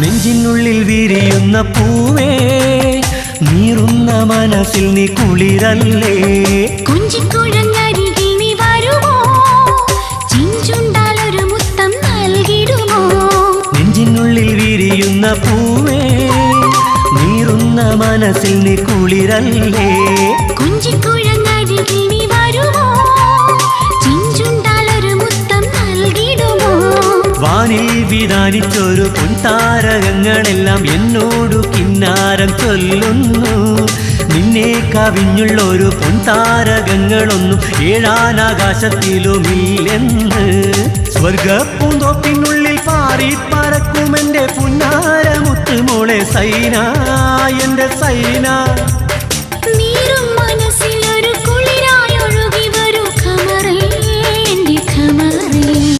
നെഞ്ചിനുള്ളിൽ വിരിയുന്ന പൂവേ നീറുന്ന മനസ്സിൽ നീ കുളിരല്ലേ കുഞ്ചിക്കുഴഞ്ഞരികിൽ നീ വരുമോ ചിഞ്ചുണ്ടാലൊരു മുത്തം നൽകിടുമോ നെഞ്ചിനുള്ളിൽ വിരിയുന്ന പൂവേ നീറുന്ന മനസ്സിൽ നീ കുളിരല്ലേ കുഞ്ചിക്കുഴഞ്ഞരികിൽ നീ വരുമോ ചിഞ്ചുണ്ടാലൊരു മുത്തം നൽകിടുമോ വാനിൽ വിധാനിച്ചൊരു പൊൻതാരകങ്ങളെല്ലാം എന്നോടു കിന്നാരം ചൊല്ലുന്നു നിന്നെ കവിഞ്ഞുള്ളൊരു പൊൻതാരകങ്ങളൊന്നും ഏഴാനാകാശത്തിലുമില്ലെന്ന് സ്വർഗപ്പൂന്തോപ്പിനുള്ളിൽ പാറി പറക്കുമെന്റെ പുന്നാരമുത്തുമോളെ സൈന എന്റെ സൈന